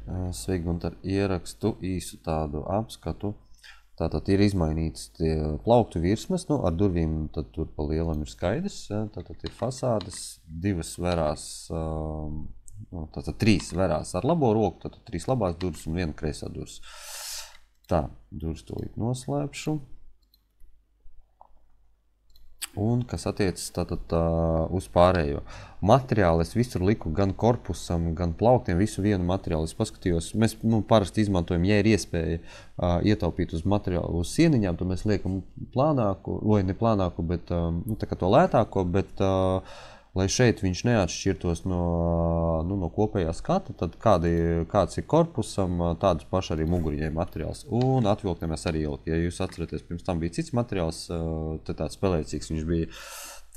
Sveiki, Gunter, ierakstu īsu tādu apskatu. Tātad ir izmainīts tie plauktu virsmas, ar durvīm tad tur pa lielam ir skaidrs. Tātad ir fasādes, divas verās, tātad trīs verās ar labo roku, tātad trīs labās durvis un viena kreisā durvis. Tā, durvis tūlīt noslēpšu. Un, kas attiecas tātad uz pārējo materiālu, es visur liku gan korpusam, gan plauktiem, visu vienu materiālu. Es paskatījos, mēs parasti izmantojam, ja ir iespēja ietaupīt uz materiālu, uz sieniņām, tad mēs liekam plānāku, vai ne plānāku, bet tā kā to lētāko, bet lai šeit viņš neatšķirtos no kopējā skata, tad kāds ir korpusam, tādus paši arī muguriņai materiāls. Un atvilktiem mēs arī ieliku. Ja jūs atceraties, pirms tam bija cits materiāls, tad tāds spēlēcīgs viņš bija,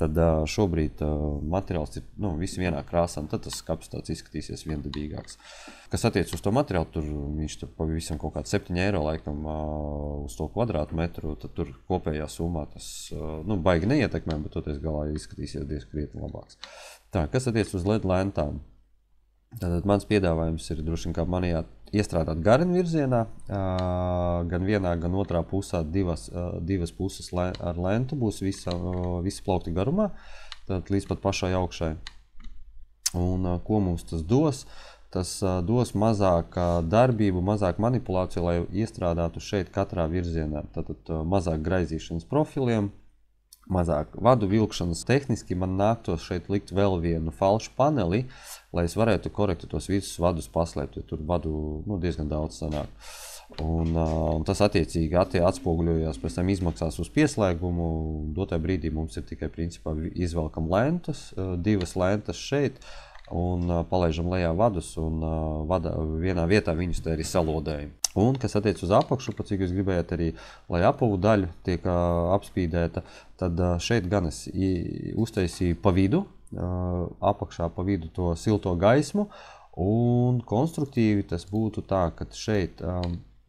tad šobrīd materiāls ir visi vienā krāsā, un tad tas skats tāds izskatīsies viendabīgāks. Kas attiec uz to materiālu, tur viņš tur pavisam kaut kāds 7 eiro laikam uz to kvadrātmetru, tad tur kopējā summā tas baigi neietekmē, bet toties galā izskatīsies diezgan krietni labāks. Tā, kas attiec uz LED lentām? Tātad mans piedāvājums ir droši vien kā manijā iestrādāt garinu virzienā, gan vienā, gan otrā pusē divas puses ar lentu būs visa plaukta garumā, tātad līdz pat pašai augšai. Un ko mums tas dos? Tas dos mazāk darbību, mazāk manipulāciju, lai iestrādātu šeit katrā virzienā. Tātad mazāk graizīšanas profiliem, mazāk vadu vilkšanas. Tehniski man nāktos šeit likt vēl vienu falšu paneli, lai es varētu korekti tos visus vadus paslēpt, jo tur vadu diezgan daudz sanāk. Un tas attiecīgi atspoguļojās, pēc tam izmaksās uz pieslēgumu. Dotajā brīdī mums ir tikai principā izvelkam lentas, divas lentas šeit, un palaižam lejā vadus, un vienā vietā viņus te arī salodējam. Un, kas attiec uz apakšu, pat cik jūs gribējāt arī, lai apavu daļa tiek apspīdēta, tad šeit gan es uztaisīju pa vidu, apakšā pa vidu to silto gaismu, un konstruktīvi tas būtu tā, ka šeit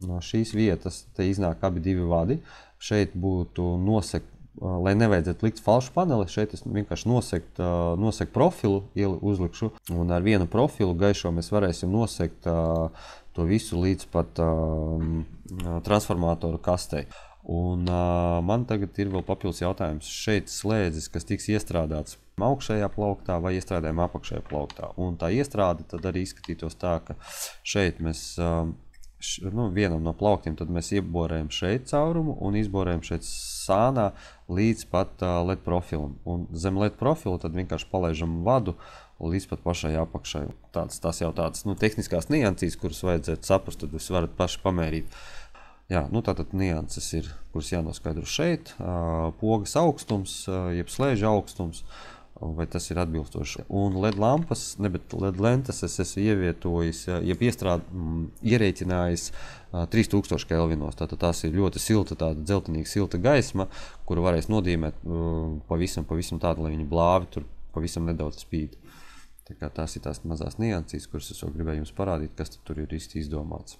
no šīs vietas te iznāk abi divi vadi, šeit būtu nosekt, lai nevajadzētu likt falšu paneli, šeit es vienkārši nosekt profilu, uzlikšu, un ar vienu profilu gaišo mēs varēsim nosekt to visu līdz pat transformatoru kastei. Un man tagad ir vēl papildus jautājums. Šeit slēdzis, kas tiks iestrādāts augšējā plauktā vai iestrādājam apakšējā plauktā. Un tā iestrāde tad arī izskatītos tā, ka šeit mēs vienam no plauktiem tad mēs ieborējam šeit caurumu un izborējam šeit sānā līdz pat LED profilam. Un zem LED profila tad vienkārši palaižam vadu līdz pat pašai apakšai. Tas jau tāds tehniskās niansīs, kuras vajadzētu saprast, tad jūs varat paši pamērīt. Jā, tātad nianses ir, kuras jānoskaidro šeit, pogas augstums, jeb slēža augstums, vai tas ir atbilstoši. Un LED lampas, bet LED lentas es esmu ievietojis, ierēķinājis 3000 kelvinos. Tātad tās ir ļoti silta, tāda dzeltenīga silta gaisma, kuru varēs nodīmēt pavisam tāda, lai viņa blāvi tur pavisam nedaudz spīd. Tā kā tās ir tās mazās niansīs, kuras es vēl gribēju jums parādīt, kas tur ir īsti izdomāts.